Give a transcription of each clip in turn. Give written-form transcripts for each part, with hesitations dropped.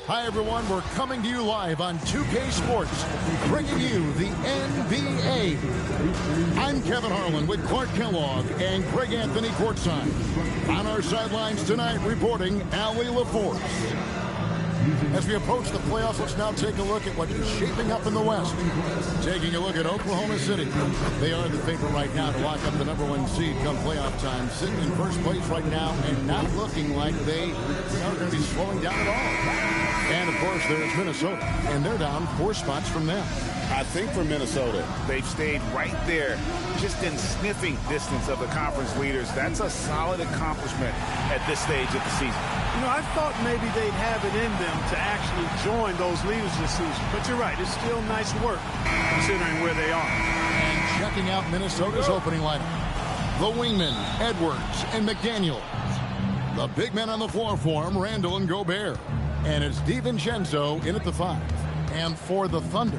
Hi, everyone. We're coming to you live on 2K Sports, bringing you the NBA. I'm Kevin Harlan with Clark Kellogg and Greg Anthony courtside. On our sidelines tonight, reporting Allie LaForce. As we approach the playoffs, let's now take a look at what is shaping up in the West. Taking a look at Oklahoma City. They are the favorite right now to lock up the #1 seed come playoff time. Sitting in first place right now and not looking like they are going to be slowing down at all. And, of course, there's Minnesota, and they're down 4 spots from them. I think for Minnesota, they've stayed right there, just in sniffing distance of the conference leaders. That's a solid accomplishment at this stage of the season. You know, I thought maybe they'd have it in them to actually join those leaders this season. But you're right, it's still nice work considering where they are. And checking out Minnesota's opening lineup. The wingmen, Edwards and McDaniel. The big men on the floor for him, Randall and Gobert. And it's DiVincenzo in at the 5. And for the Thunder,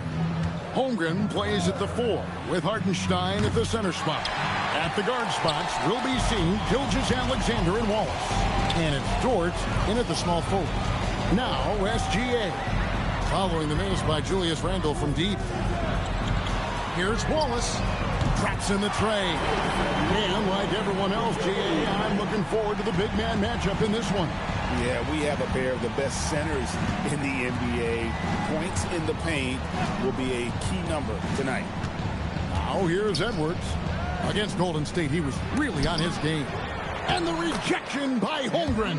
Holmgren plays at the 4 with Hartenstein at the center spot. At the guard spots, we'll be seeing Gilgeous-Alexander and Wallace. And it's Dort in at the small forward. Now, SGA. Following the miss by Julius Randle from deep. Here's Wallace. Drops in the tray. And like everyone else, GA, I'm looking forward to the big man matchup in this one. Yeah, we have a pair of the best centers in the NBA. Points in the paint will be a key number tonight. Now here's Edwards. Against Golden State, he was really on his game. And the rejection by Holmgren.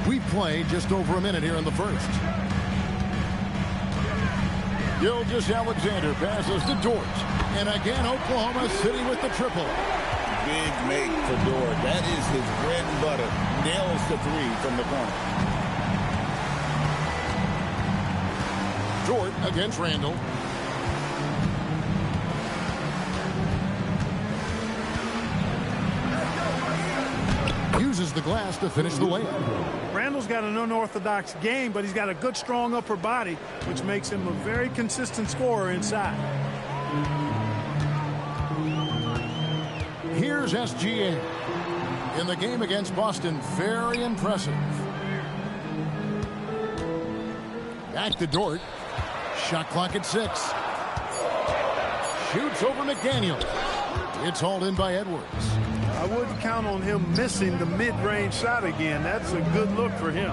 We play just over a minute here in the first. Gilgeous-Alexander passes to Dort. And again, Oklahoma City with the triple. Big make for Dort. That is his bread and butter. Nails the 3 from the corner. Dort against Randall. Uses the glass to finish the layup. Randall's got an unorthodox game, but he's got a good, strong upper body, which makes him a very consistent scorer inside. Here's SGA. In the game against Boston, very impressive. Back to Dort. Shot clock at 6. Shoots over McDaniel. It's hauled in by Edwards. I wouldn't count on him missing the mid-range shot again. That's a good look for him.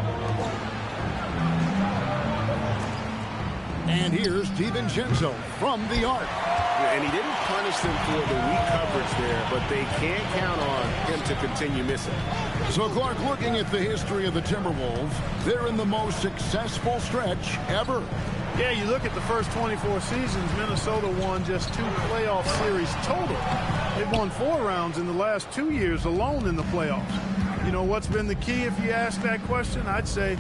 And here's DiVincenzo from the arc. And he didn't punish them for the weak coverage there, but they can't count on him to continue missing. So, Clark, looking at the history of the Timberwolves, they're in the most successful stretch ever. Yeah, you look at the first 24 seasons, Minnesota won just 2 playoff series total. They've won 4 rounds in the last 2 years alone in the playoffs. You know, what's been the key if you ask that question? I'd say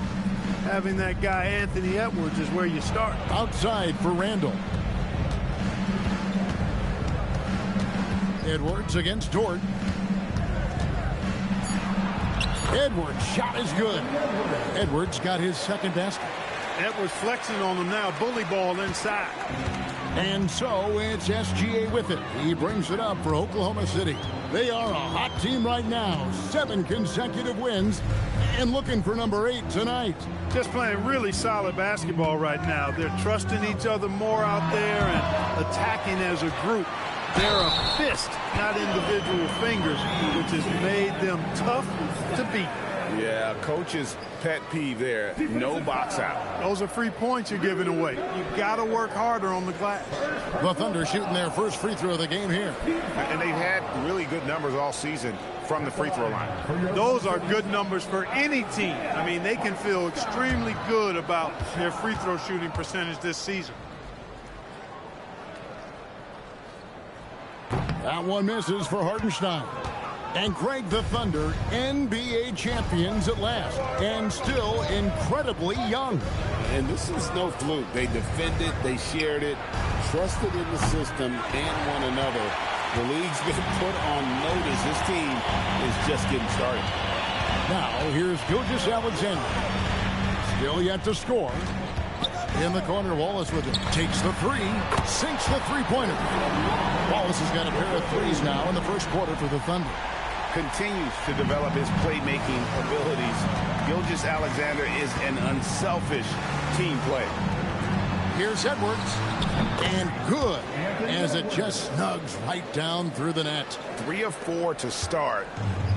having that guy Anthony Edwards is where you start. Outside for Randall. Edwards against Dort. Edwards' shot is good. Edwards got his second basket. Edwards flexing on him now. Bully ball inside. And so it's SGA with it. He brings it up for Oklahoma City. They are a hot team right now. 7 consecutive wins and looking for number 8 tonight. Just playing really solid basketball right now. They're trusting each other more out there and attacking as a group. They're a fist, not individual fingers, which has made them tough to beat. Yeah, coach's pet peeve there. No box out. Those are free points you're giving away. You've got to work harder on the glass. The Thunder shooting their first free throw of the game here. And they've had really good numbers all season from the free throw line. Those are good numbers for any team. I mean, they can feel extremely good about their free throw shooting percentage this season. That one misses for Hartenstein. And Greg, the Thunder, NBA champions at last, and still incredibly young. And this is no fluke. They defended, they shared it, trusted in the system and one another. The league's been put on notice. This team is just getting started. Now, here's Gilgeous-Alexander. Still yet to score. In the corner, Wallace with it. Takes the three. Sinks the three-pointer. Wallace has got a pair of threes now in the first quarter for the Thunder. Continues to develop his playmaking abilities. Gilgeous-Alexander is an unselfish team player. Here's Edwards. And good, as it just snugs right down through the net. 3 of 4 to start.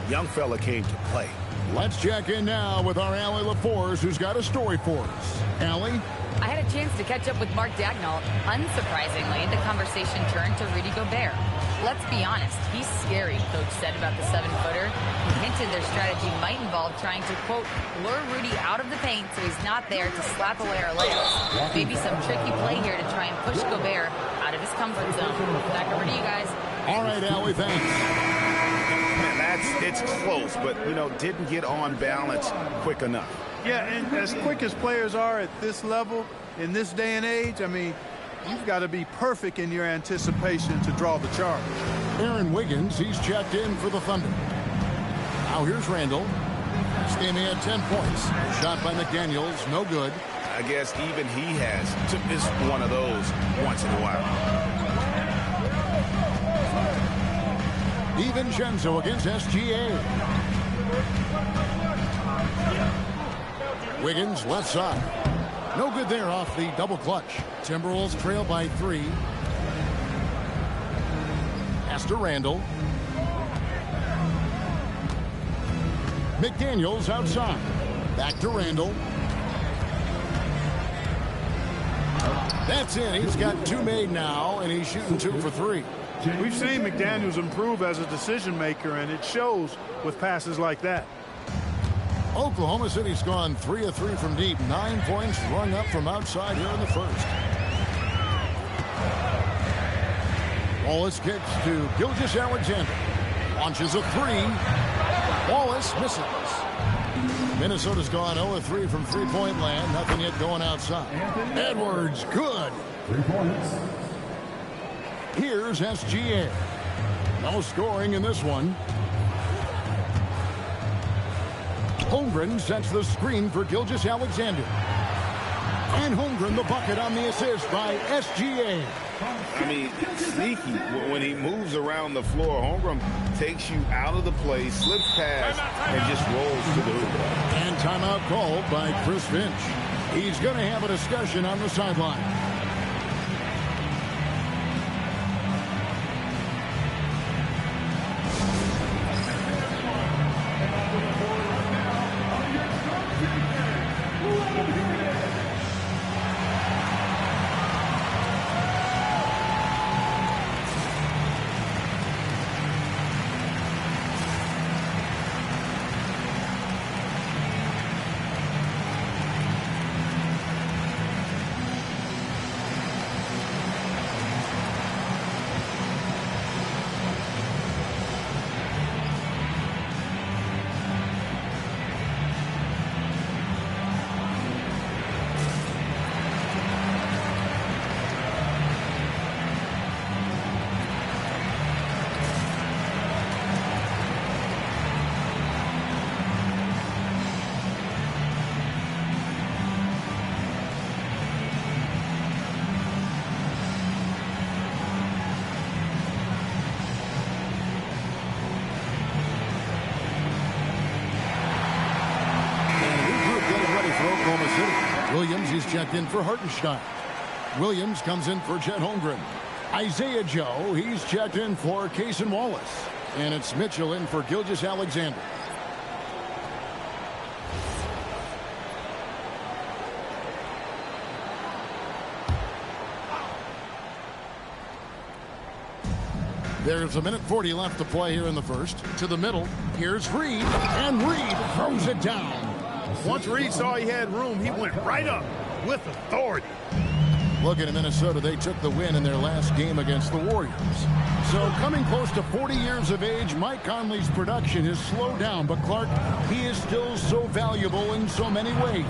Young fella came to play. Let's check in now with our Allie LaForce, who's got a story for us. Allie? I had a chance to catch up with Mark Dagnall. Unsurprisingly, the conversation turned to Rudy Gobert. Let's be honest, he's scary, Coach said about the 7-footer. He hinted their strategy might involve trying to, quote, lure Rudy out of the paint so he's not there to slap away our layups. Maybe some tricky play here to try and push Gobert out of his comfort zone. Back over to you guys. All right, Allie, thanks. Man, it's close, but, didn't get on balance quick enough. Yeah, and as quick as players are at this level, in this day and age, I mean, you've got to be perfect in your anticipation to draw the charge. Aaron Wiggins, he's checked in for the Thunder. Now here's Randall. This game he had 10 points. Shot by McDaniels, no good. I guess even he has to miss one of those once in a while. DiVincenzo against SGA. Wiggins left side. No good there off the double clutch. Timberwolves trail by 3. Pass to Randall. McDaniels outside. Back to Randall. That's in. He's got 2 made now, and he's shooting 2 for 3. We've seen McDaniels improve as a decision maker, and it shows with passes like that. Oklahoma City's gone 3 of 3 from deep. 9 points rung up from outside here in the first. Wallace kicks to Gilgeous-Alexander. Launches a 3. Wallace misses. Minnesota's gone 0 of 3 from three-point land. Nothing yet going outside. Edwards, good. 3 points. Here's SGA. No scoring in this one. Holmgren sets the screen for Gilgeous-Alexander. And Holmgren the bucket on the assist by SGA. I mean, sneaky. When he moves around the floor, Holmgren takes you out of the play, slips past, and just rolls to the hoop. And timeout called by Chris Finch. He's going to have a discussion on the sideline. Williams is checked in for Hartenstein. Williams comes in for Chet Holmgren. Isaiah Joe, he's checked in for Cason Wallace. And it's Mitchell in for Gilgeous-Alexander. There's a minute 40 left to play here in the first. To the middle. Here's Reed. And Reed throws it down. Once Reed saw he had room, he went right up with authority. Looking at Minnesota, they took the win in their last game against the Warriors. So coming close to 40 years of age, Mike Conley's production has slowed down. But Clark, he is still so valuable in so many ways.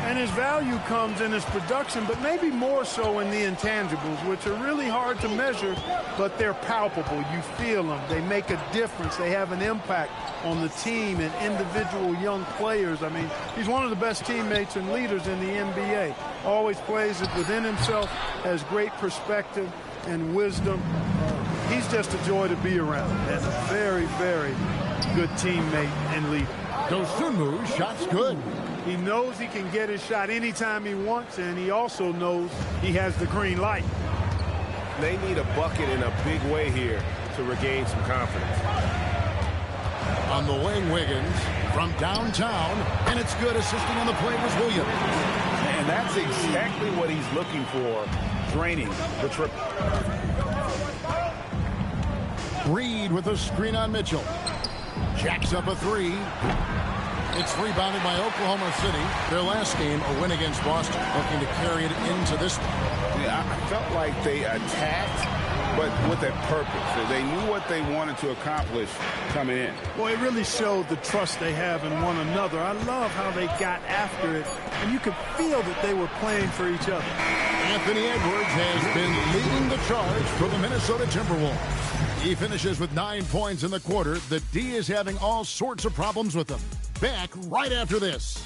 And his value comes in his production, but maybe more so in the intangibles, which are really hard to measure, but they're palpable. You feel them. They make a difference. They have an impact on the team and individual young players. I mean, he's one of the best teammates and leaders in the NBA. Always plays it within himself, has great perspective and wisdom. He's just a joy to be around, and a very, very good teammate and leader. Dosunmu's shot's good. He knows he can get his shot anytime he wants, and he also knows he has the green light. They need a bucket in a big way here to regain some confidence. On the wing, Wiggins from downtown, and it's good. Assisting on the play was Williams. And that's exactly what he's looking for, draining the trip. Reed with a screen on Mitchell. Jacks up a three. It's rebounded by Oklahoma City. Their last game, a win against Boston, looking to carry it into this one. Yeah, I felt like they attacked, but with a purpose. They knew what they wanted to accomplish coming in. Well, it really showed the trust they have in one another. I love how they got after it, and you could feel that they were playing for each other. Anthony Edwards has been leading the charge for the Minnesota Timberwolves. He finishes with 9 points in the quarter. The D is having all sorts of problems with him. Back right after this.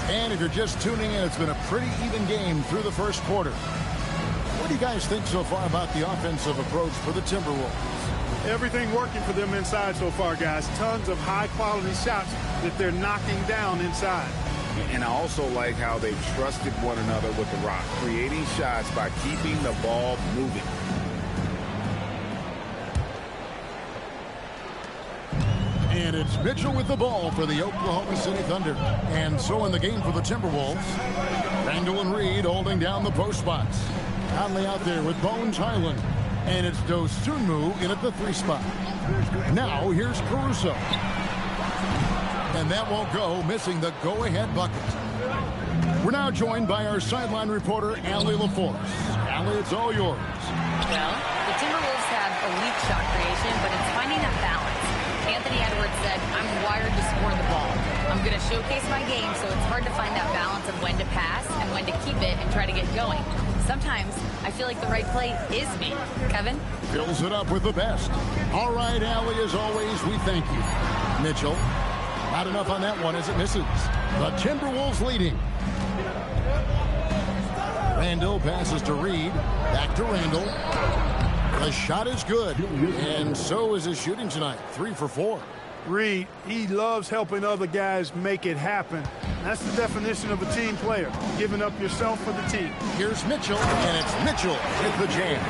And if you're just tuning in, it's been a pretty even game through the first quarter. What do you guys think so far about the offensive approach for the Timberwolves? Everything working for them inside so far, guys. Tons of high-quality shots that they're knocking down inside. And I also like how they've trusted one another with the rock, creating shots by keeping the ball moving. And it's Mitchell with the ball for the Oklahoma City Thunder. And so in the game for the Timberwolves, Randall and Reed holding down the post spots. Conley out there with Bones Highland. And it's Dosunmu in at the 3 spot. Now here's Caruso. And that won't go, missing the go-ahead bucket. We're now joined by our sideline reporter, Allie LaForce. Allie, it's all yours. Well, the Timberwolves have elite shot creation, but it's finding that balance. Anthony Edwards said, I'm wired to score the ball. I'm going to showcase my game, so it's hard to find that balance of when to pass and when to keep it and try to get going. Sometimes I feel like the right play is me. Kevin? Fills it up with the best. All right, Allie, as always, we thank you. Mitchell, not enough on that one as it misses. The Timberwolves leading. Randall passes to Reed. Back to Randall. The shot is good, and so is his shooting tonight. 3 for 4. Reed, he loves helping other guys make it happen. That's the definition of a team player, giving up yourself for the team. Here's Mitchell, and it's Mitchell with the jam.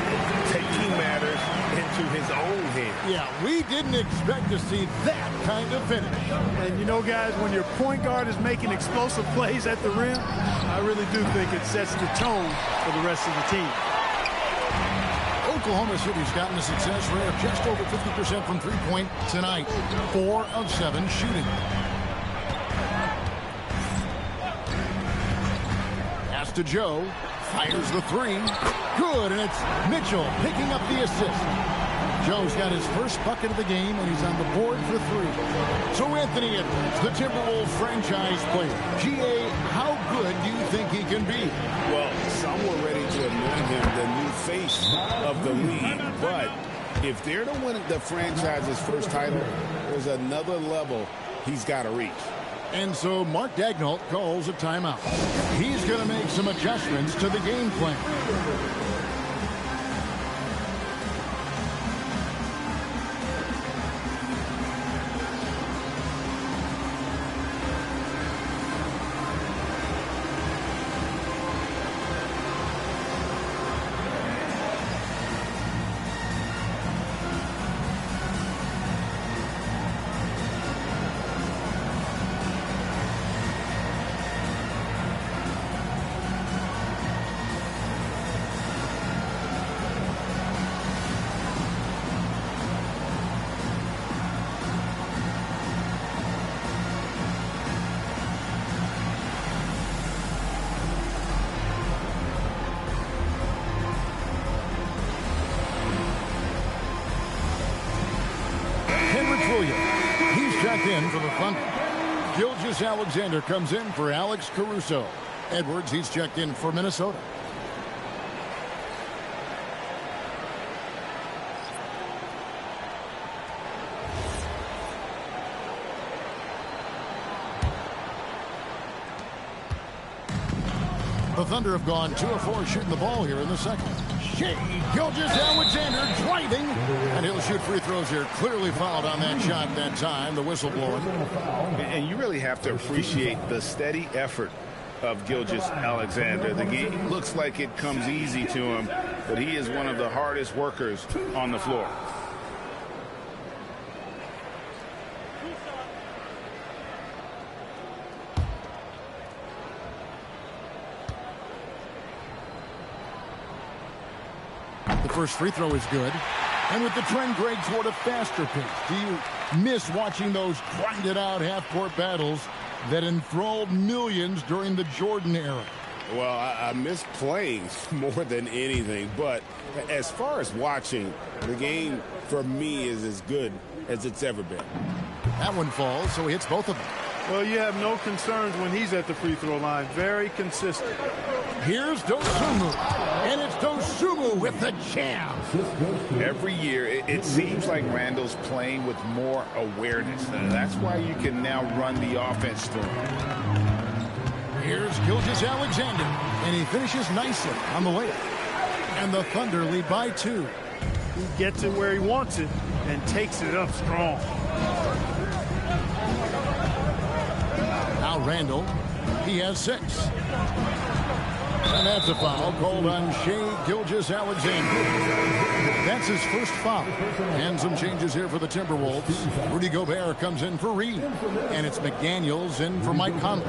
Taking matters into his own hands. Yeah, we didn't expect to see that kind of finish. And you know, guys, when your point guard is making explosive plays at the rim, I really do think it sets the tone for the rest of the team. Oklahoma City's gotten a success rate of just over 50% from three-point tonight. 4 of 7 shooting. Pass to Joe. Fires the 3. Good, and it's Mitchell picking up the assist. Joe's got his first bucket of the game, and he's on the board for 3. So Anthony Edwards, the Timberwolves franchise player. G.A., how good do you think he can be? Well, some were ready to anoint him the new face of the league. But if they're to win the franchise's first title, there's another level he's got to reach. And so Mark Daigneault calls a timeout. He's going to make some adjustments to the game plan. Williams. He's checked in for the Thunder. Gilgeous-Alexander comes in for Alex Caruso. Edwards, he's checked in for Minnesota. The Thunder have gone 2 of 4 shooting the ball here in the second. Gilgeous-Alexander driving, and he'll shoot free throws here. Clearly fouled on that shot that time. The whistle blowing. And you really have to appreciate the steady effort of Gilgeous-Alexander. The game looks like it comes easy to him, but he is one of the hardest workers on the floor. The first free throw is good. And with the trend, Greg, toward a faster pace, do you miss watching those grinded-out half-court battles that enthralled millions during the Jordan era? Well, I miss playing more than anything, but as far as watching, the game for me is as good as it's ever been. That one falls, so he hits both of them. Well, you have no concerns when he's at the free throw line. Very consistent. Here's Dosunmu, and it's Dosunmu with the jam. Every year, it seems like Randall's playing with more awareness. That's why you can now run the offense through him. Here's Gilgeous-Alexander, and he finishes nicely on the layup. And the Thunder lead by 2. He gets it where he wants it and takes it up strong. Now Randall, he has 6. And that's a foul called on Shai Gilgeous-Alexander. That's his first foul. And some changes here for the Timberwolves. Rudy Gobert comes in for Reed. And it's McDaniels in for Mike Conley.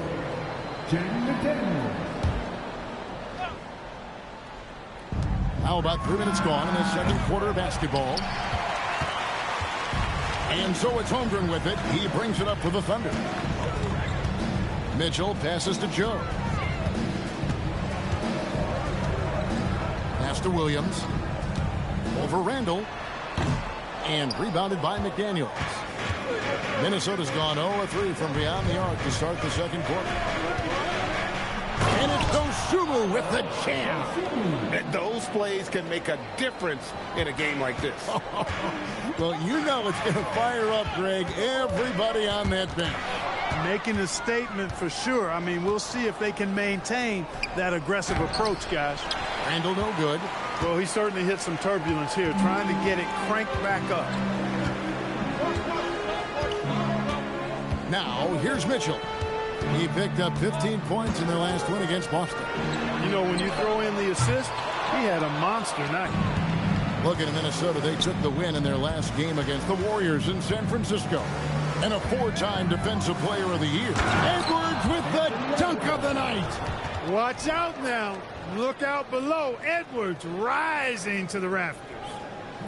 Now about 3 minutes gone in the second quarter of basketball. And so it's Holmgren with it. He brings it up for the Thunder. Mitchell passes to Joe. Pass to Williams. Over Randall. And rebounded by McDaniels. Minnesota's gone 0-3 from beyond the arc to start the second quarter. And it's Dosunmu with the jam. Those plays can make a difference in a game like this. Well, you know it's going to fire up, Greg, everybody on that bench. Making a statement for sure. I mean, we'll see if they can maintain that aggressive approach, guys. Randall no good. Well, he certainly hit some turbulence here, trying to get it cranked back up. Now, here's Mitchell. He picked up 15 points in their last win against Boston. You know, when you throw in the assist, he had a monster night. Looking at Minnesota, they took the win in their last game against the Warriors in San Francisco. And a 4-time Defensive Player of the Year. Edwards with the dunk of the night. Watch out now. Look out below. Edwards rising to the rafters.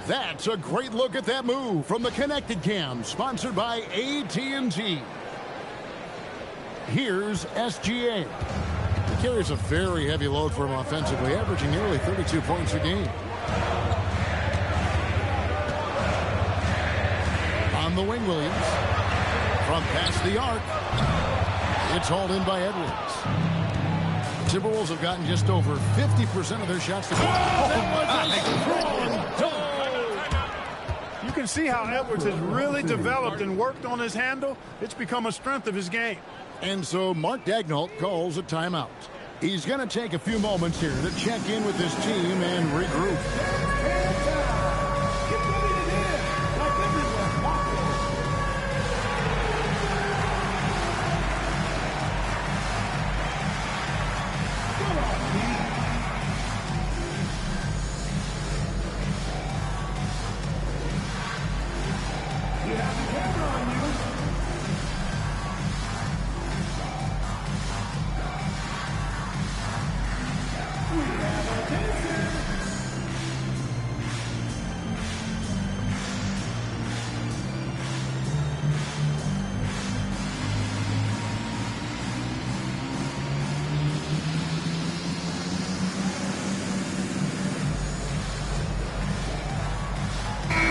That's a great look at that move from the Connected Cam, sponsored by AT&T. Here's SGA. He carries a very heavy load for him offensively, averaging nearly 32 points a game. On the wing, Williams. From past the arc. It's hauled in by Edwards. The Timberwolves have gotten just over 50% of their shots to You can see how Edwards has really developed and worked on his handle. It's become a strength of his game. And so Mark Daigneault calls a timeout. He's going to take a few moments here to check in with his team and regroup.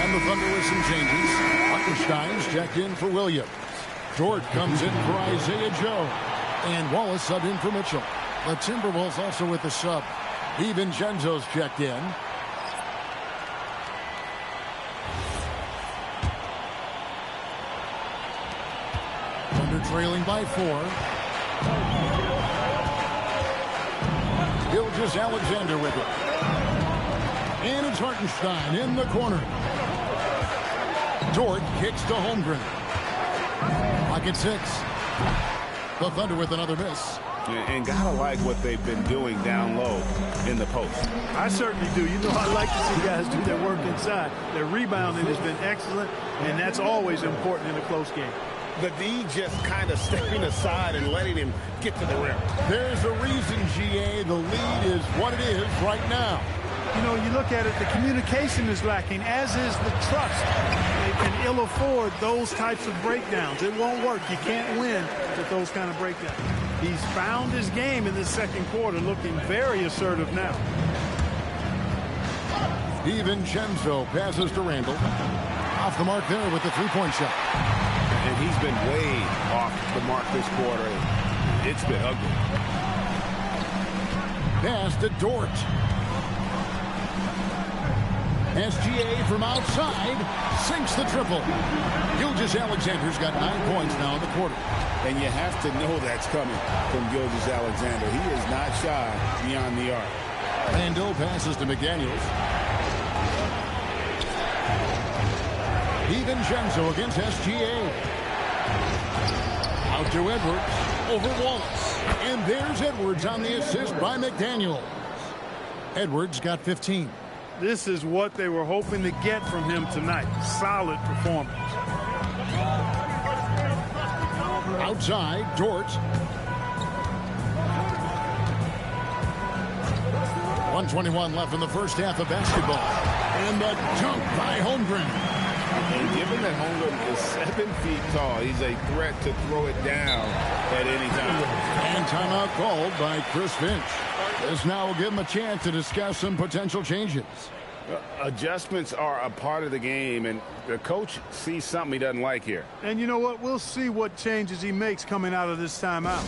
And the Thunder with some changes. Hartenstein's checked in for Williams. Dort comes in for Isaiah Joe. And Wallace subbed in for Mitchell. The Timberwolves also with the sub. DiVincenzo's checked in. Thunder trailing by 4. Gilgeous-Alexander with it. And it's Hartenstein in the corner. Dort kicks to Holmgren. Pocket 6. The Thunder with another miss. And gotta like what they've been doing down low in the post. I certainly do. You know, I like to see guys do their work inside. Their rebounding has been excellent, and that's always important in a close game. The D just kind of stepping aside and letting him get to the rim. There's a reason, GA, the lead is what it is right now. You know, you look at it, the communication is lacking, as is the trust. They can ill afford those types of breakdowns. It won't work. You can't win with those kind of breakdowns. He's found his game in the second quarter, looking very assertive now. DiVincenzo passes to Randall. Off the mark there with the three-point shot. And he's been way off the mark this quarter. It's been ugly. Pass to Dort. SGA from outside sinks the triple. Gilgeous-Alexander's got 9 points now in the quarter. And you have to know that's coming from Gilgeous-Alexander. He is not shy beyond the arc. Randall passes to McDaniels. DiVincenzo against SGA. Out to Edwards. Over Wallace. And there's Edwards on the assist by McDaniels. Edwards got 15. This is what they were hoping to get from him tonight. Solid performance. Outside, Dort. 1:21 left in the first half of basketball. And the dunk by Holmgren. And given that Holmgren is 7 feet tall, he's a threat to throw it down at any time. And timeout called by Chris Finch. This now will give him a chance to discuss some potential changes. Adjustments are a part of the game, and the coach sees something he doesn't like here. And you know what? We'll see what changes he makes coming out of this timeout.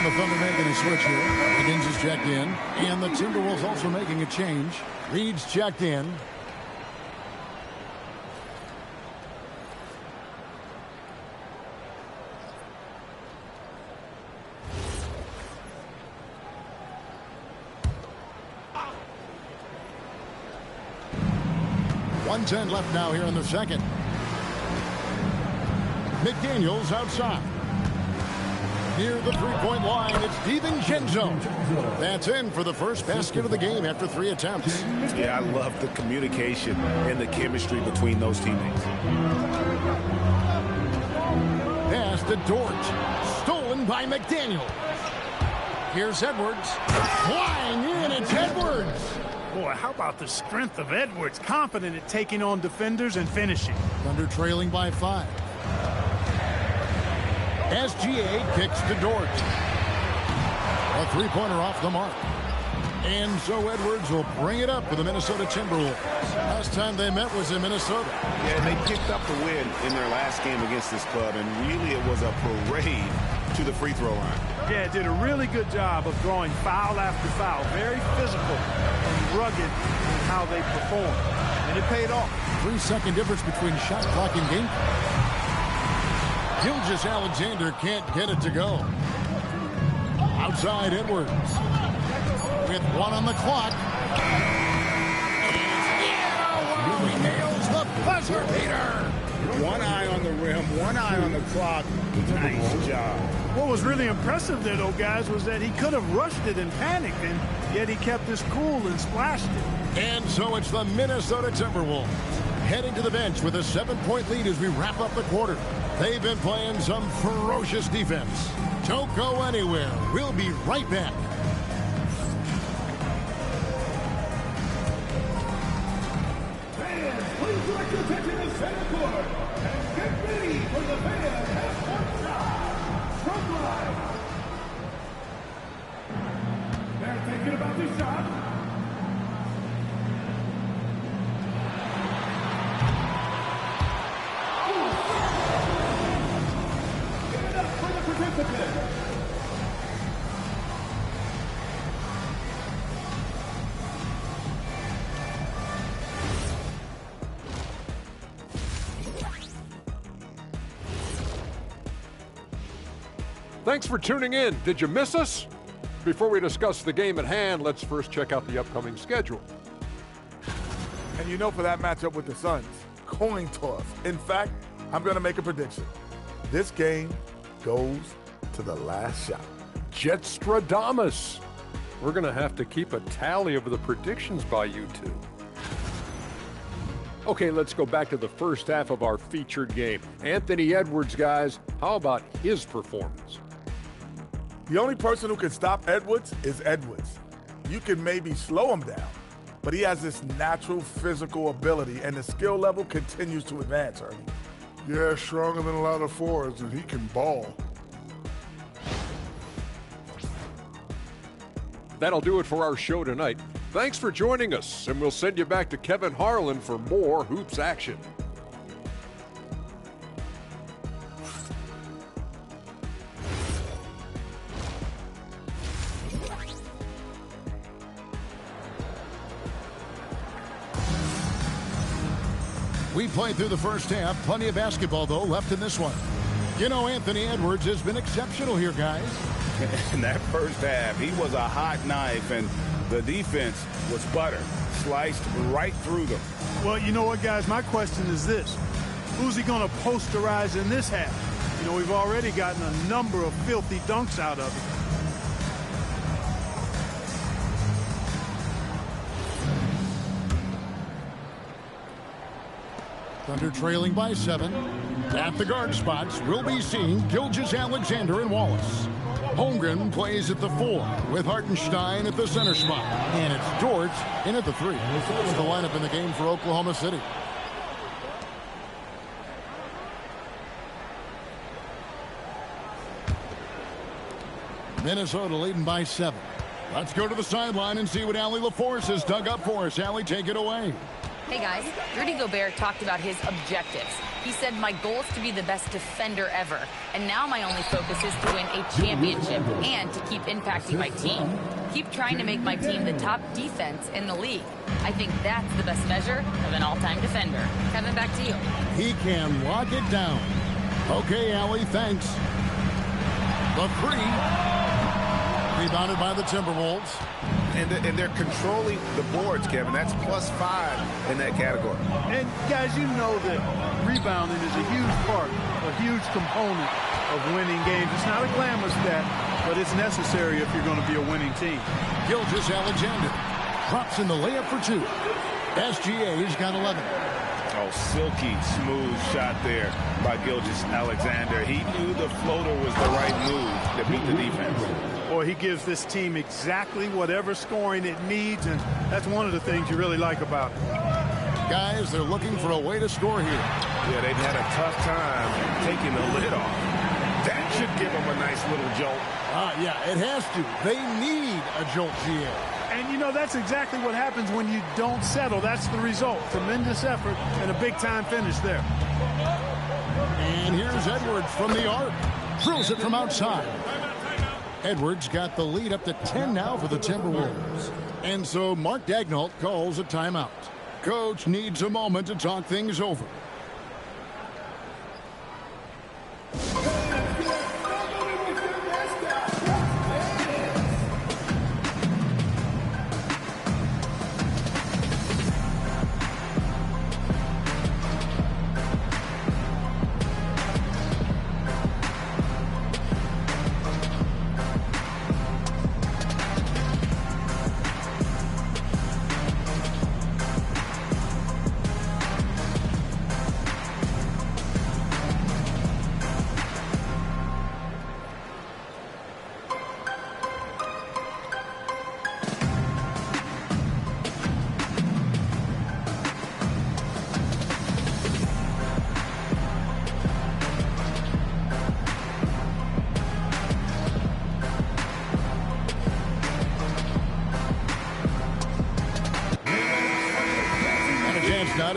The Thunder making a switch here. Higgins is checked in. And the Timberwolves also making a change. Reed's checked in. .110 left now here in the second. McDaniels outside. Near the three-point line, it's DiVincenzo. That's in for the first basket of the game after 3 attempts. Yeah, I love the communication and the chemistry between those teammates. Pass to Dort. Stolen by McDaniel. Here's Edwards. Flying in, it's Edwards. Boy, how about the strength of Edwards? Confident at taking on defenders and finishing. Thunder trailing by 5. SGA kicks to Dort. A three-pointer off the mark. And so Edwards will bring it up for the Minnesota Timberwolves. Last time they met was in Minnesota. Yeah, and they picked up the win in their last game against this club, and really it was a parade to the free throw line. Yeah, did a really good job of drawing foul after foul. Very physical and rugged in how they performed. And it paid off. 3-second difference between shot clock and game. Gilgeous-Alexander can't get it to go. Outside Edwards. With 1 on the clock. And he nails the buzzer beater. One eye on the rim, one eye on the clock. Nice job. What was really impressive there, though, guys, was that he could have rushed it and panicked, and yet he kept his cool and splashed it. And so it's the Minnesota Timberwolves heading to the bench with a 7-point lead as we wrap up the quarter. They've been playing some ferocious defense. Don't go anywhere. We'll be right back. Fans, please direct your attention to center court and get ready for the fan half-court shot. Front line. They're thinking about the shot. Give it up for the participant. Thanks for tuning in. Did you miss us? Before we discuss the game at hand, let's first check out the upcoming schedule. And you know, for that matchup with the Suns, coin toss. In fact, I'm going to make a prediction. This game goes to the last shot. Jetstradamus. We're going to have to keep a tally of the predictions by you two. Okay, let's go back to the first half of our featured game. Anthony Edwards, guys, how about his performance? The only person who can stop Edwards is Edwards. You can maybe slow him down, but he has this natural physical ability, and the skill level continues to advance, Ernie. Yeah, stronger than a lot of forwards, and he can ball. That'll do it for our show tonight. Thanks for joining us, and we'll send you back to Kevin Harlan for more hoops action. We played through the first half. Plenty of basketball, though, left in this one. You know, Anthony Edwards has been exceptional here, guys. In that first half, he was a hot knife, and the defense was butter, sliced right through them. Well, you know what, guys? My question is this. Who's he going to posterize in this half? You know, we've already gotten a number of filthy dunks out of him. Thunder trailing by 7. At the guard spots, we'll be seeing Gilgeous-Alexander and Wallace. Holmgren plays at the 4 with Hartenstein at the center spot. And it's George in at the 3. That's the lineup in the game for Oklahoma City. Minnesota leading by 7. Let's go to the sideline and see what Allie LaForce has dug up for us. Allie, take it away. Hey guys, Rudy Gobert talked about his objectives. He said, my goal is to be the best defender ever. And now my only focus is to win a championship and to keep impacting my team. Keep trying to make my team the top defense in the league. I think that's the best measure of an all-time defender. Kevin, back to you. He can lock it down. Okay, Allie, thanks. The 3. Rebounded by the Timberwolves. And they're controlling the boards, Kevin. That's +5 in that category. And, guys, you know that rebounding is a huge part, a huge component of winning games. It's not a glamour stat, but it's necessary if you're going to be a winning team. Gilgeous-Alexander drops in the layup for 2. SGA's got 11. Oh, silky smooth shot there by Gilgeous-Alexander. He knew the floater was the right move to beat the defense. Boy, he gives this team exactly whatever scoring it needs, and that's one of the things you really like about it. Guys, they're looking for a way to score here. Yeah, they've had a tough time taking the lid off. That should give them a nice little jolt. Yeah, it has to. They need a jolt, GA. And, you know, that's exactly what happens when you don't settle. That's the result. Tremendous effort and a big-time finish there. And here's Edwards from the arc. Drills it from outside. Edwards got the lead up to 10 now for the Timberwolves. And so Mark Daigneault calls a timeout. Coach needs a moment to talk things over.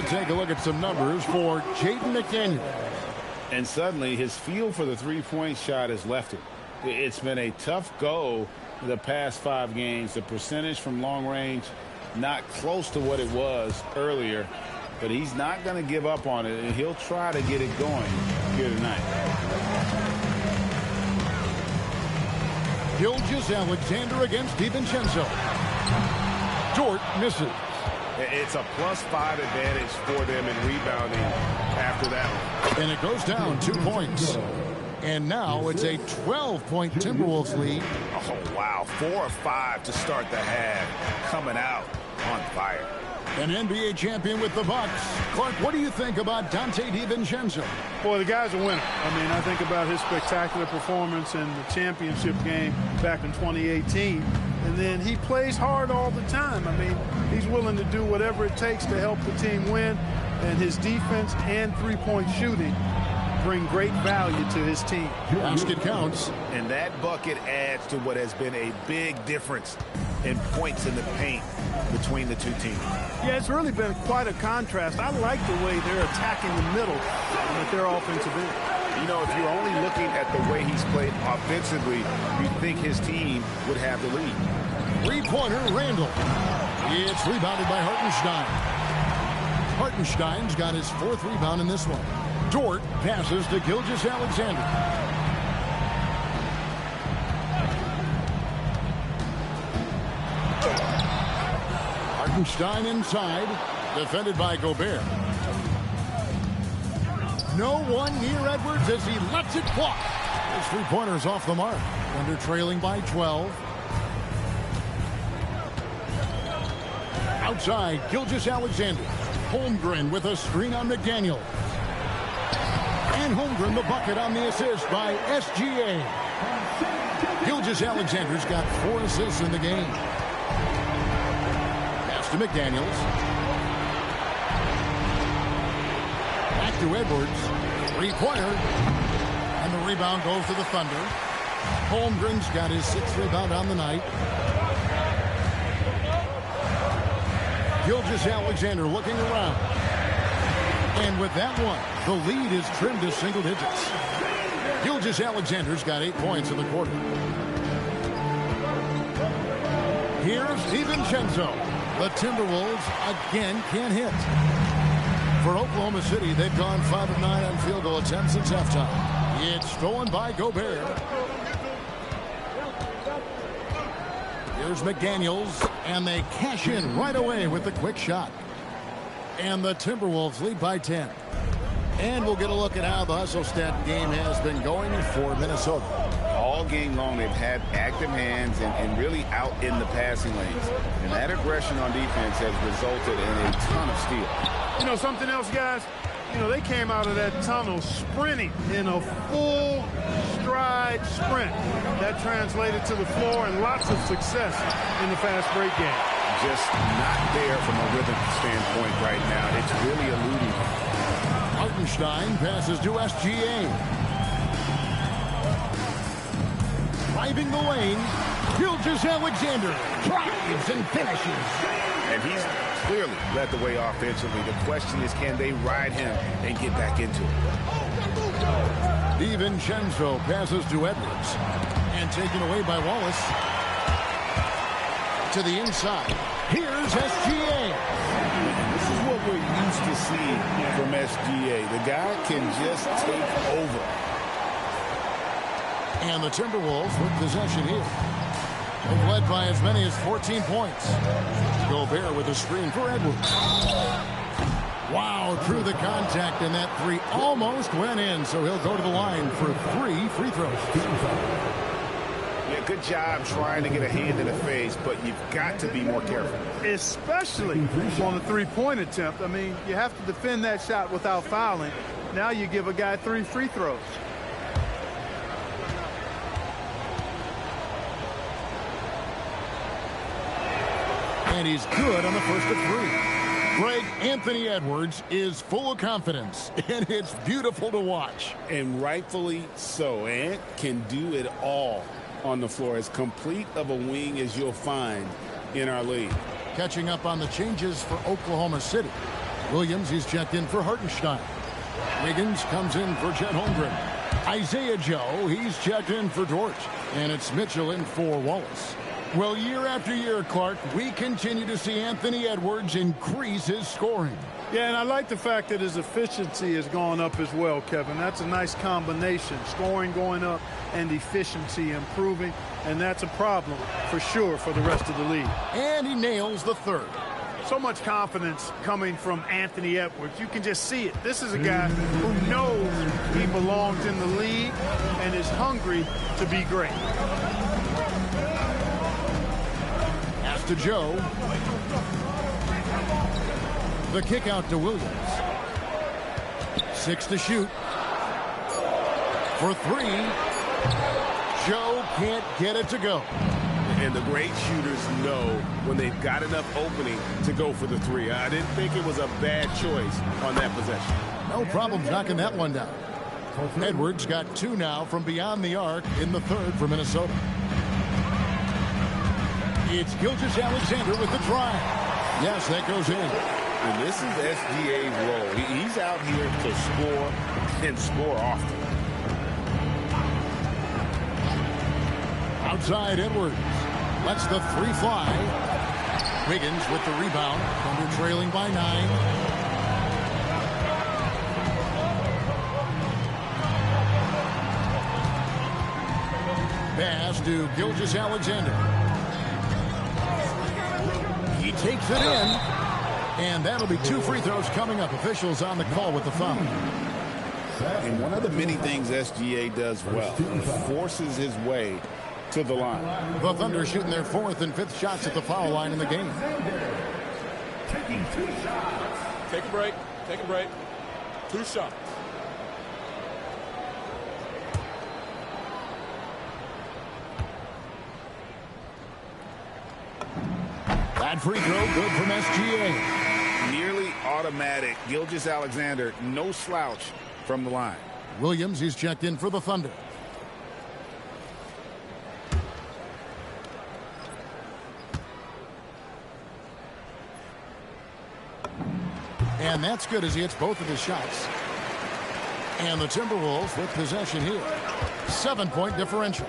take a look at some numbers for Jaden McDaniel. And suddenly his feel for the three-point shot has left him. It's been a tough go the past 5 games. The percentage from long range not close to what it was earlier, but he's not going to give up on it, and he'll try to get it going here tonight. Gilgeous-Alexander against DiVincenzo. Dort misses. It's a +5 advantage for them in rebounding after that one. And it goes down 2 points. And now it's a 12-point Timberwolves lead. Oh, wow. 4 of 5 to start the half. Coming out on fire. An NBA champion with the Bucks. Clark, what do you think about Dante DiVincenzo? Boy, the guy's a winner. I mean, I think about his spectacular performance in the championship game back in 2018. And then he plays hard all the time. I mean, he's willing to do whatever it takes to help the team win. And his defense and three-point shooting bring great value to his team. Basket counts. And that bucket adds to what has been a big difference in points in the paint between the two teams. Yeah, it's really been quite a contrast. I like the way they're attacking the middle at their offensive end. You know, if you're only looking at the way he's played offensively, you'd think his team would have the lead. Three-pointer, Randall. It's rebounded by Hartenstein. Hartenstein's got his 4th rebound in this one. Dort passes to Gilgeous-Alexander. Hartenstein inside, defended by Gobert. No one near Edwards as he lets it fly. His three-pointer's off the mark. Thunder trailing by 12. Outside, Gilgeous-Alexander. Holmgren with a screen on McDaniel. And Holmgren the bucket on the assist by SGA. Gilgeous-Alexander's got 4 assists in the game. Pass to McDaniels. Back to Edwards. Three-pointer. And the rebound goes to the Thunder. Holmgren's got his 6th rebound on the night. Gilgeous-Alexander looking around. And with that one, the lead is trimmed to single digits. Gilgeous-Alexander's got 8 points in the quarter. Here's DiVincenzo. The Timberwolves again can't hit. For Oklahoma City, they've gone 5 of 9 on field goal attempts since halftime. It's stolen by Gobert. Here's McDaniels, and they cash in right away with the quick shot. And the Timberwolves lead by 10. And we'll get a look at how the hustle stat game has been going for Minnesota. All game long, they've had active hands and really out in the passing lanes. And that aggression on defense has resulted in a ton of steals. You know, something else, guys? You know, they came out of that tunnel sprinting in a full stride sprint. That translated to the floor and lots of success in the fast break game. Just not there from a rhythm standpoint right now. It's really eluding. Hartenstein passes to SGA. Driving the lane, Gilgeous-Alexander drives and finishes. And he's clearly led the way offensively. The question is, can they ride him and get back into it? DiVincenzo passes to Edwards. And taken away by Wallace. To the inside. Here's SGA. This is what we're used to seeing from SGA. The guy can just take over. And the Timberwolves with possession here. They've led by as many as 14 points. Gobert with a screen for Edwards. Wow, through the contact, and that 3 almost went in, so he'll go to the line for 3 free throws. Yeah, good job trying to get a hand in the face, but you've got to be more careful. Especially on the three-point attempt. I mean, you have to defend that shot without fouling. Now you give a guy 3 free throws. And he's good on the first of 3. Greg, Anthony Edwards is full of confidence, and it's beautiful to watch. And rightfully so. Ant can do it all on the floor. As complete of a wing as you'll find in our league. Catching up on the changes for Oklahoma City. Williams, he's checked in for Hartenstein. Wiggins comes in for Chet Holmgren. Isaiah Joe, he's checked in for Dort. And it's Mitchell in for Wallace. Well, year after year, Clark, we continue to see Anthony Edwards increase his scoring. Yeah, and I like the fact that his efficiency has gone up as well, Kevin. That's a nice combination. Scoring going up and efficiency improving. And that's a problem for sure for the rest of the league. And he nails the third. So much confidence coming from Anthony Edwards. You can just see it. This is a guy who knows he belongs in the league and is hungry to be great. Pass to Joe. The kick out to Williams. 6 to shoot. For 3. Joe can't get it to go. And the great shooters know when they've got enough opening to go for the 3. I didn't think it was a bad choice on that possession. No problem knocking that one down. Edwards got 2 now from beyond the arc in the third for Minnesota. It's Gilgeous-Alexander with the drive. Yes, that goes in. And this is SGA's role. He's out here to score and score often. Outside Edwards. Lets the 3 fly. Wiggins with the rebound. Thunder trailing by 9. Pass to Gilgeous-Alexander. He takes it in. And that'll be 2 free throws coming up. Officials on the call with the foul. And one of the many things SGA does well, he forces his way to the line. The Thunder shooting their 4th and 5th shots at the foul line in the game. Taking 2 shots. Take a break. Take a break. 2 shots. That free throw good from SGA. Nearly automatic. Gilgeous-Alexander, no slouch from the line. Williams, he's checked in for the Thunder. And that's good as he hits both of his shots. And the Timberwolves with possession here. 7-point differential.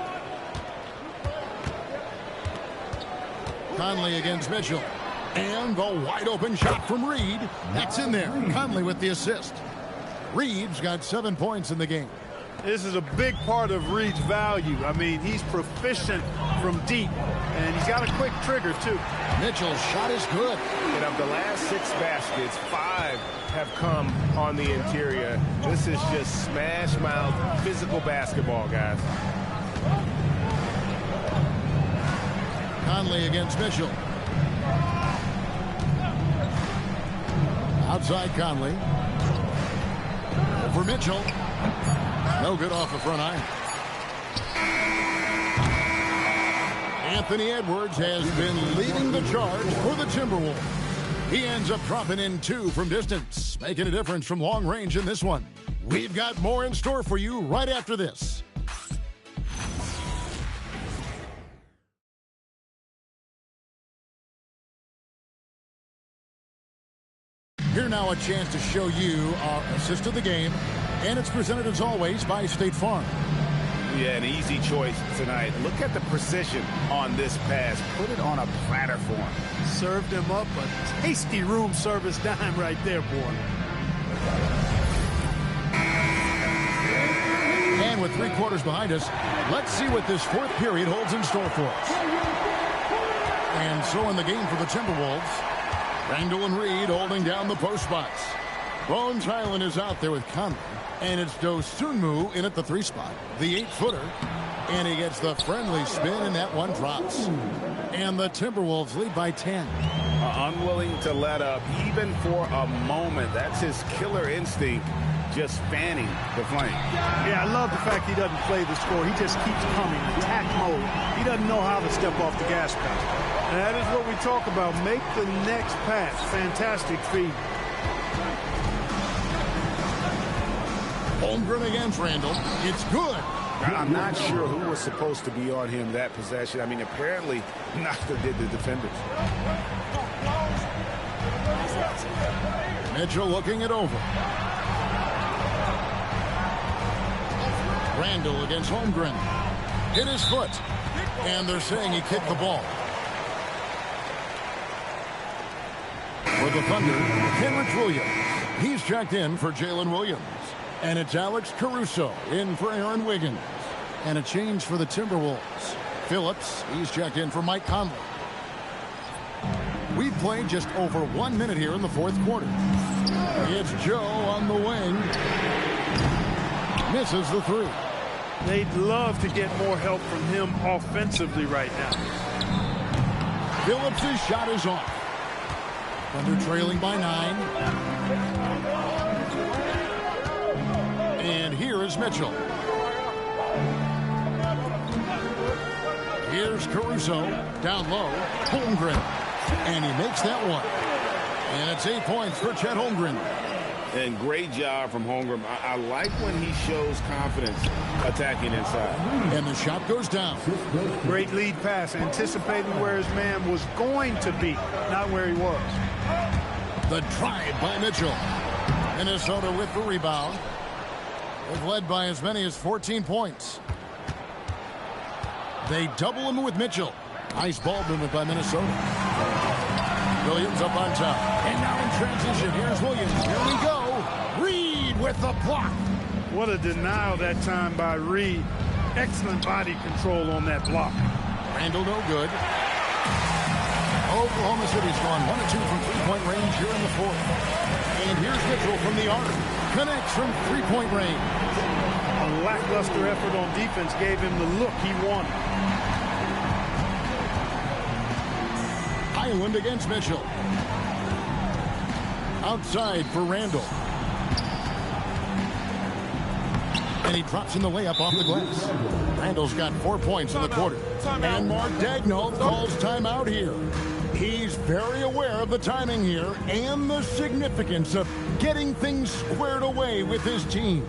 Conley against Mitchell. And the wide open shot from Reed. That's in there. Conley with the assist. Reed's got 7 points in the game. This is a big part of Reed's value. I mean, he's proficient from deep, and he's got a quick trigger, too. Mitchell's shot is good. And of the last 6 baskets, 5 have come on the interior. This is just smash mouth physical basketball, guys. Conley against Mitchell. Outside Conley. Over Mitchell. No good off the front iron. Anthony Edwards has been leading the charge for the Timberwolves. He ends up dropping in 2 from distance, making a difference from long range in this one. We've got more in store for you right after this. Here now a chance to show you our assist of the game, and it's presented as always by State Farm. Yeah, an easy choice tonight. Look at the precision on this pass. Put it on a platter for him. Served him up a tasty room service dime right there, boy. And with 3 quarters behind us, let's see what this 4th period holds in store for us. And so in the game for the Timberwolves, Randall and Reed holding down the post spots. Bones Highland is out there with Conley. And it's Dosunmu in at the 3 spot. The 8-footer. And he gets the friendly spin, and that one drops. And the Timberwolves lead by 10. Unwilling to let up, even for a moment. That's his killer instinct, just fanning the flame. Yeah, I love the fact he doesn't play the score. He just keeps coming, attack mode. He doesn't know how to step off the gas pedal. And that is what we talk about. Make the next pass. Fantastic feed. Holmgren against Randall. It's good. I'm not sure who was supposed to be on him that possession. I mean, apparently, neither did the defenders. Mitchell looking it over. Randall against Holmgren. Hit his foot. And they're saying he kicked the ball. For the Thunder, Kenrich Williams. He's checked in for Jalen Williams. And it's Alex Caruso in for Aaron Wiggins. And a change for the Timberwolves. Phillips, he's checked in for Mike Conley. We've played just over 1 minute here in the fourth quarter. It's Joe on the wing. Misses the three. They'd love to get more help from him offensively right now. Phillips' shot is off. Thunder trailing by 9. And here is Mitchell. Here's Caruso. Down low. Holmgren. And he makes that one. And it's 8 points for Chet Holmgren. And great job from Holmgren. I like when he shows confidence attacking inside. And the shot goes down. Great lead pass, anticipating where his man was going to be, not where he was. The drive by Mitchell. Minnesota with the rebound. They've led by as many as 14 points. They double him with Mitchell. Nice ball movement by Minnesota. Williams up on top. And now in transition, here's Williams. Here we go. Reed with the block. What a denial that time by Reed. Excellent body control on that block. Randall no good. Oklahoma City's gone 1 of 2 from three-point range here in the fourth. And here's Mitchell from the arc. Connects from three-point range. A lackluster effort on defense gave him the look he wanted. Highland against Mitchell. Outside for Randall. And he drops in the layup off the glass. Randall's got 4 points in the quarter. And Mark Daigneault calls timeout here. He's very aware of the timing here and the significance of getting things squared away with his team.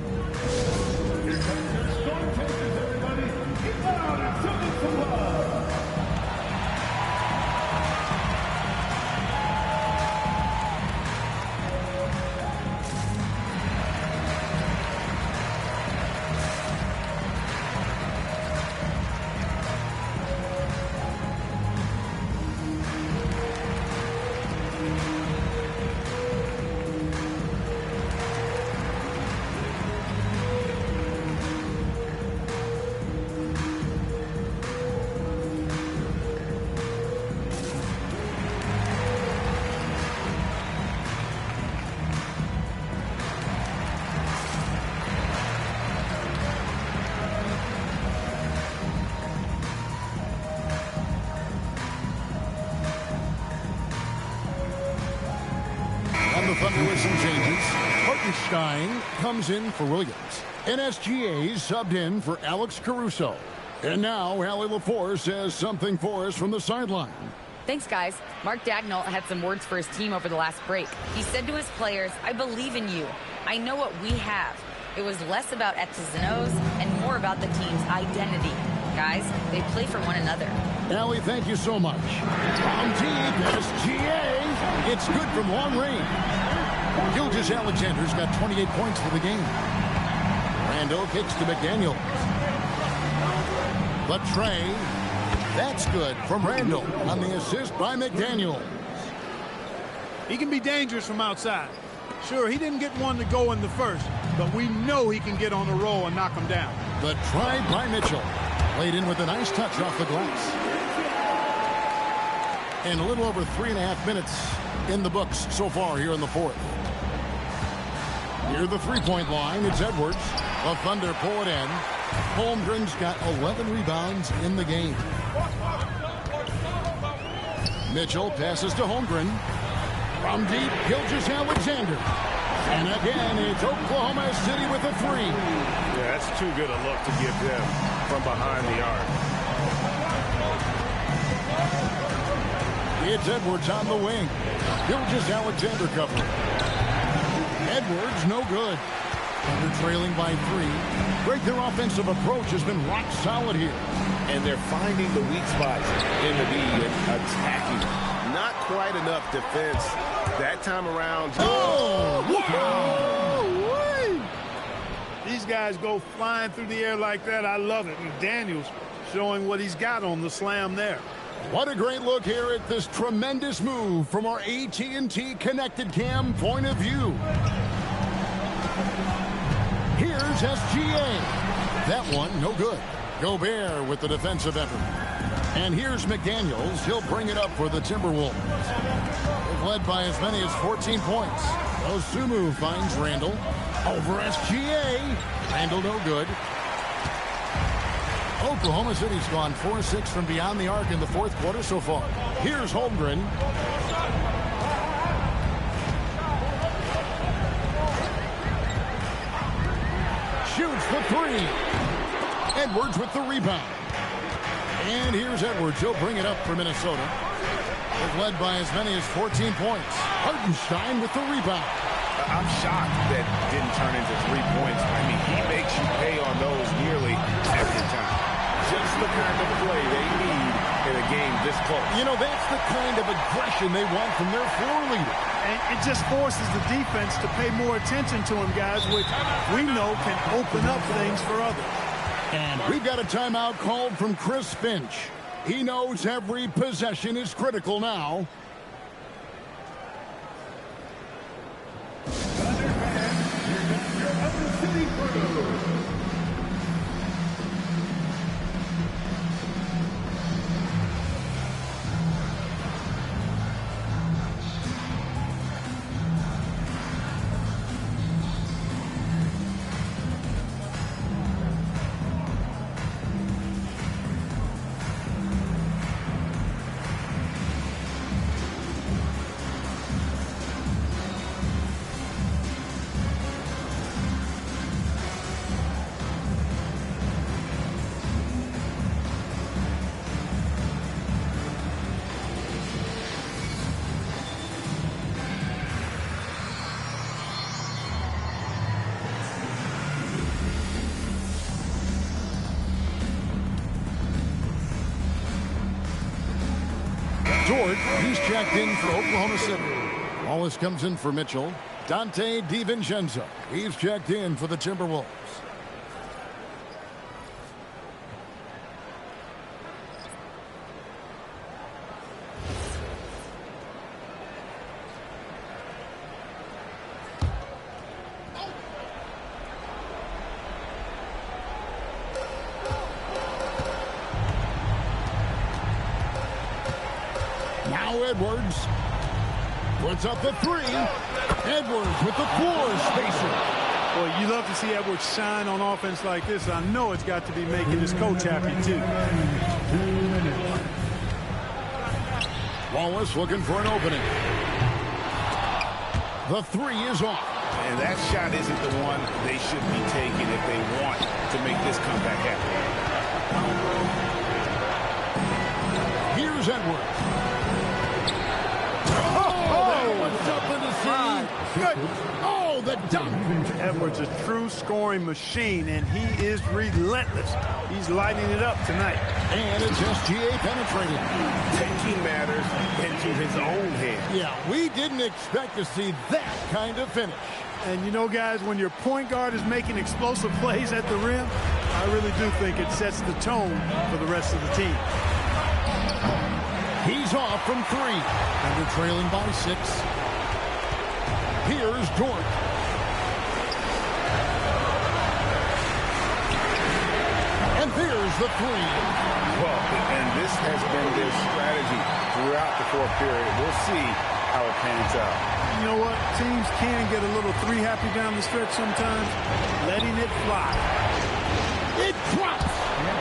The Thunder with some changes. Hartenstein comes in for Williams. NSGA subbed in for Alex Caruso. And now Allie LaForce says something for us from the sideline. Thanks, guys. Mark Daigneault had some words for his team over the last break. He said to his players, "I believe in you. I know what we have." It was less about X's and O's and more about the team's identity. Guys, they play for one another. Allie, thank you so much. From deep, SGA. It's good from long range. Gilgeous Alexander's got 28 points for the game. Randall kicks to McDaniel. But Trey, that's good from Randall on the assist by McDaniel. He can be dangerous from outside. Sure, he didn't get one to go in the first, but we know he can get on a roll and knock him down. The try by Mitchell. Played in with a nice touch off the glass. And a little over 3.5 minutes in the books so far here in the fourth. Near the three-point line, it's Edwards. The Thunder pull it in. Holmgren's got 11 rebounds in the game. Mitchell passes to Holmgren. From deep, Gilgeous Alexander. And again, it's Oklahoma City with a three. Yeah, that's too good a look to give them from behind the arc. It's Edwards on the wing. Gilgeous Alexander covering. Edwards, no good. Thunder trailing by 3. Great, their offensive approach has been rock solid here. And they're finding the weak spots in the D and attacking. Not quite enough defense That time around. Oh! Woo-wee! These guys go flying through the air like that. I love it. And Daniels showing what he's got on the slam there. What a great look here at this tremendous move from our AT&T Connected Cam point of view. Here's SGA. That one, no good. Gobert with the defensive effort. And here's McDaniels. He'll bring it up for the Timberwolves. They've led by as many as 14 points. Osumu finds Randall. Over SGA. Randall no good. Oklahoma City's gone 4-6 from beyond the arc in the fourth quarter so far. Here's Holmgren. Shoots the three. Edwards with the rebound. And here's Edwards. He'll bring it up for Minnesota. They've led by as many as 14 points. Hartenstein with the rebound. I'm shocked that didn't turn into 3 points. I mean, he makes you pay on those nearly every time. Just the kind of play they need in a game this close. You know, that's the kind of aggression they want from their floor leader. And it just forces the defense to pay more attention to him, guys, which we know can open up things for others. And we've got a timeout called from Chris Finch. He knows every possession is critical now. George, he's checked in for Oklahoma City. Wallace comes in for Mitchell. Dante DiVincenzo, he's checked in for the Timberwolves. Now Edwards puts up the three. Edwards with the floor spacer. Boy, you love to see Edwards shine on offense like this. I know it's got to be making his coach happy, too. Wallace looking for an opening. The three is off. And that shot isn't the one they should be taking if they want to make this comeback happen. Here's Edwards. Something to see. Good. Oh, the dunk. Edwards, a true scoring machine, and he is relentless. He's lighting it up tonight. And it's SGA penetrating. Taking matters into his own hands. Yeah, we didn't expect to see that kind of finish. And you know, guys, when your point guard is making explosive plays at the rim, I really do think it sets the tone for the rest of the team. He's off from three. And they're trailing by 6. Here's Dort. And there's the three. Well, and this has been their strategy throughout the fourth period. We'll see how it pans out. You know what? Teams can get a little three happy down the stretch sometimes. Letting it fly. It drops.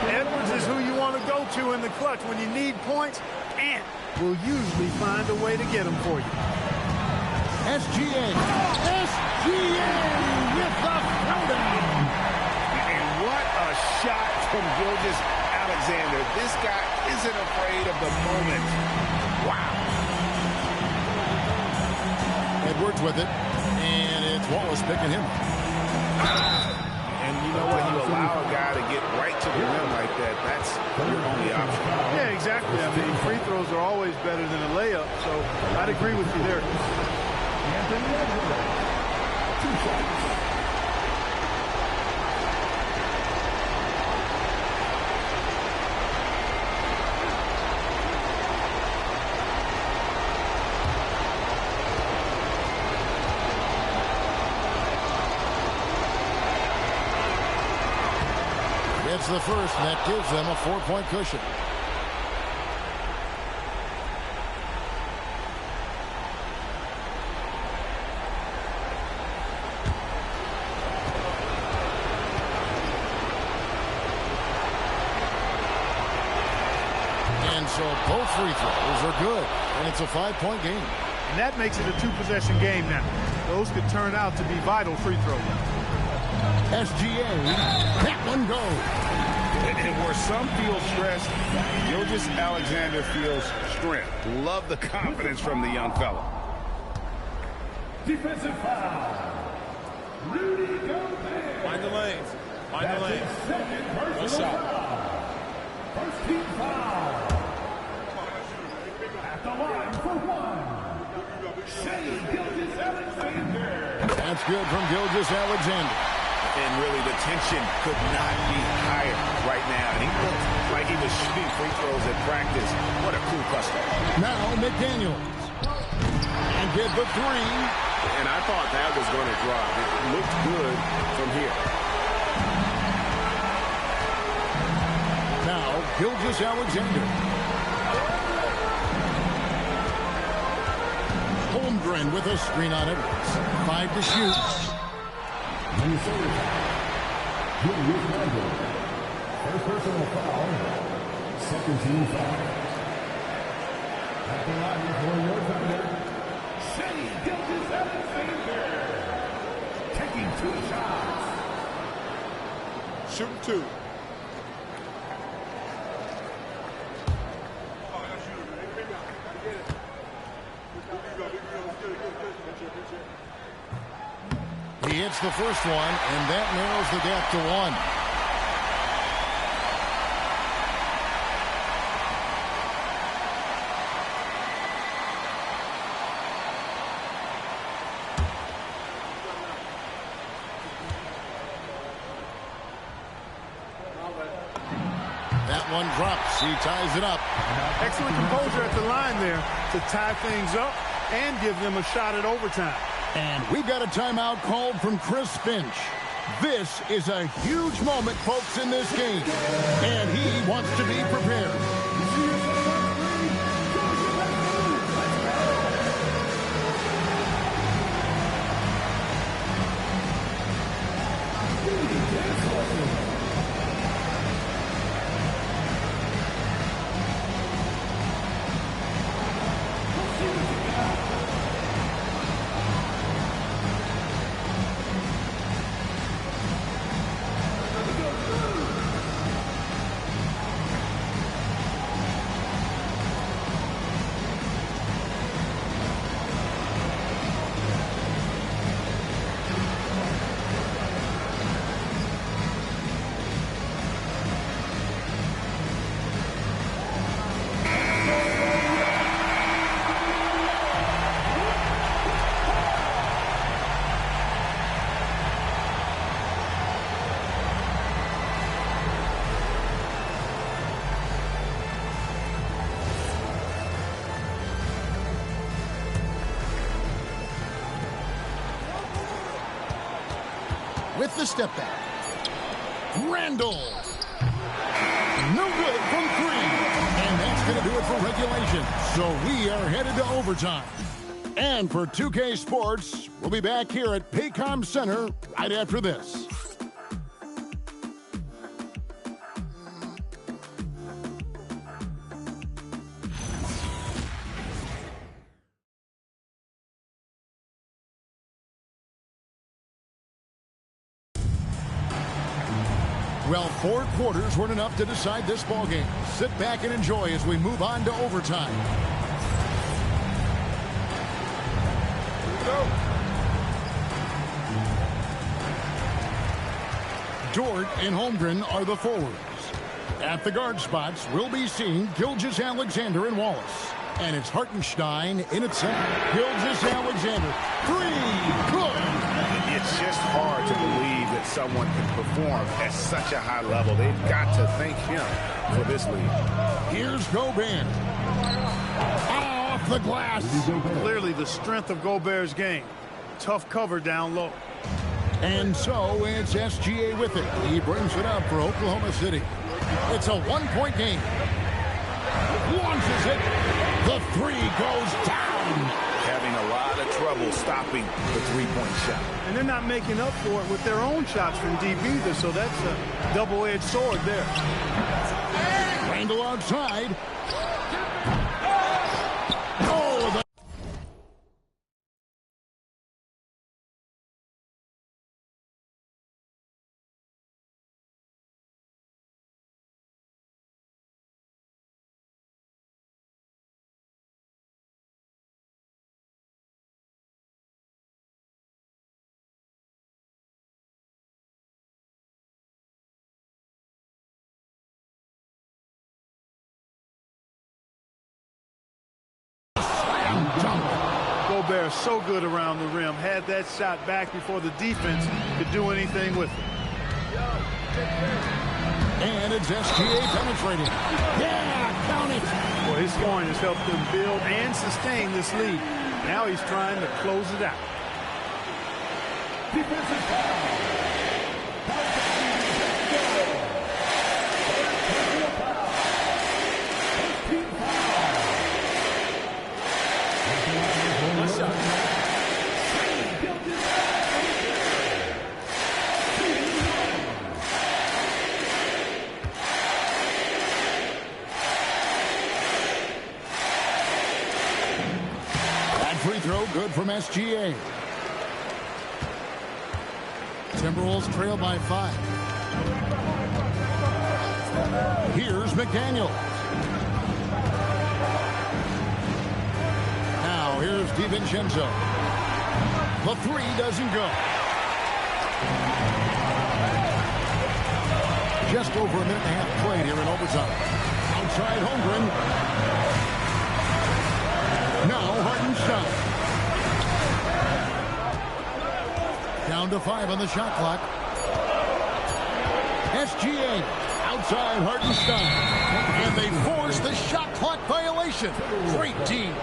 Edwards is who you want to go to in the clutch. When you need points, Ant will usually find a way to get them for you. SGA. SGA with the throwdown. And what a shot from Gilgeous-Alexander. This guy isn't afraid of the moment. Wow. Edwards with it. And it's Wallace picking him. And you know what? You allow a guy to get right to the rim like that. That's your only option. Yeah, exactly. I mean, free throws are always better than a layup, so I'd agree with you there. It's the first, and that gives them a 4-point cushion. And so both free throws are good, and it's a 5-point game. And that makes it a 2-possession game now. Those could turn out to be vital free throws. SGA, that one goes. And where some feel stressed, Gilgeous-Alexander feels strength. Love the confidence from the young fella. Defensive foul. Rudy Gobert. Find the lanes. Find the lanes. Second personal One shot. foul. First team foul. At the line for one. Shea Gilgeous-Alexander. That's good from Gilgeous-Alexander. And really, the tension could not be higher right now. And he looked like he was shooting free throws at practice. What a cool customer. Now McDaniels. And get the three. And I thought that was going to drop. It looked good from here. Now Gilgeous-Alexander. Holmgren with a screen on Edwards. 5 to shoot. Minnesota foul. Gilgeous-Alexander. First personal foul. Second team foul. At the line for your Thunder. Shea Gilgeous-Alexander. Taking 2 shots. Shooting 2. He hits the first one, and that narrows the gap to 1. That one drops. He ties it up. Excellent composure at the line there to tie things up and give them a shot at overtime. And we've got a timeout called from Chris Finch. This is a huge moment, folks, in this game. And he wants to be prepared. With the step back. Randall. No good from 3. And that's going to do it for regulation. So we are headed to overtime. And for 2K Sports, we'll be back here at Paycom Center right after this. Well, 4 quarters weren't enough to decide this ballgame. Sit back and enjoy as we move on to overtime. Dort and Holmgren are the forwards. At the guard spots, we'll be seeing Gilgeous-Alexander and Wallace. And it's Hartenstein in at center. Gilgeous-Alexander. Three. Good. It's just hard to believe that someone can perform at such a high level. They've got to thank him for this lead. Here's Gobert. Off the glass. Clearly the strength of Gobert's game. Tough cover down low. And so it's SGA with it. He brings it up for Oklahoma City. It's a one-point game. Launches it. The three goes down. Having a lot of trouble stopping the three-point shot. And they're not making up for it with their own shots from deep either, so that's a double-edged sword there. Randle outside. Oh, the Gobert so good around the rim. Had that shot back before the defense could do anything with it. And it's SGA penetrating. Yeah, count it. Well, his scoring has helped them build and sustain this lead. Now he's trying to close it out. Defensive foul. Free throw good from SGA. Timberwolves trail by 5. Here's McDaniel. Now here's DiVincenzo. The three doesn't go. Just over a minute and a half played here in overtime. Outside Holmgren. Now Hartenstein. Down to 5 on the shot clock. SGA outside Hartenstein. And they force the shot clock violation. Great team.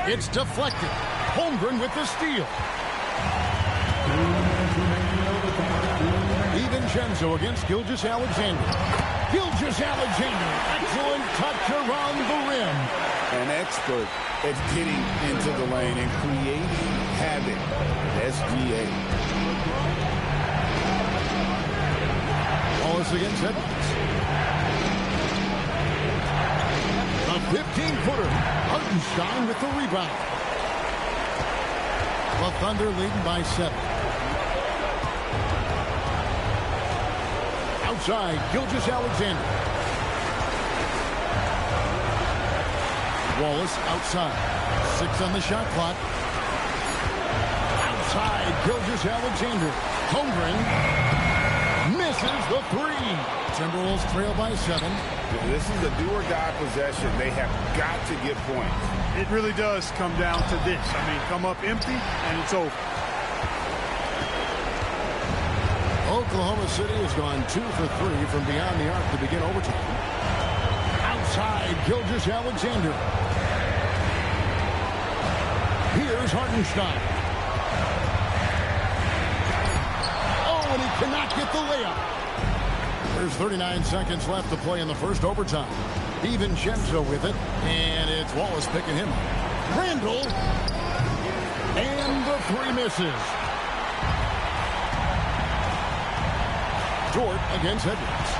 It's deflected. Holmgren with the steal. DiVincenzo against Gilgeous-Alexander. Gilgeous-Alexander, excellent touch around the rim. An expert at getting into the lane and creating havoc. SGA. Wallace against Edwards. A 15-footer. Hartenstein with the rebound. The Thunder leading by 7. Outside, Gilgeous-Alexander. Wallace outside. 6 on the shot clock. Outside, Gilgeous-Alexander. Holmgren misses the 3. Timberwolves trail by 7. This is a do-or-die possession. They have got to get points. It really does come down to this. I mean, come up empty, and it's over. Oklahoma City has gone 2 for 3 from beyond the arc to begin overtime. Outside, Gilgeous-Alexander. Here's Hartenstein. Oh, and he cannot get the layup. There's 39 seconds left to play in the first overtime. DiVincenzo with it, and it's Wallace picking him up. Randle, and the 3 misses. Dort against Edwards.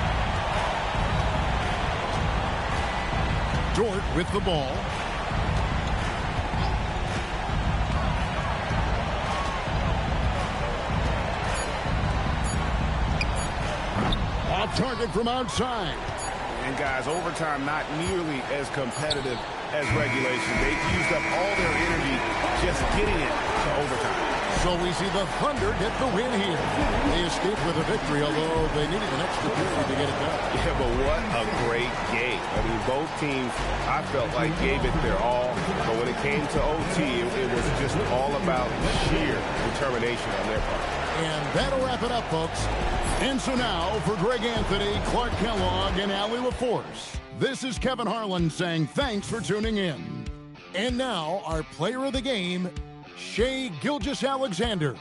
Dort with the ball. Off target from outside. And guys, overtime not nearly as competitive as regulation. They've used up all their energy just getting it to overtime. So we see the Thunder get the win here. They escaped with a victory, although they needed an extra period to get it done. Yeah, but what a great game. I mean, both teams, I felt like, gave it their all. But when it came to OT, it was just all about sheer determination on their part. And that'll wrap it up, folks. And so now, for Greg Anthony, Clark Kellogg, and Allie LaForce, this is Kevin Harlan saying thanks for tuning in. And now, our player of the game, Shai Gilgeous-Alexander.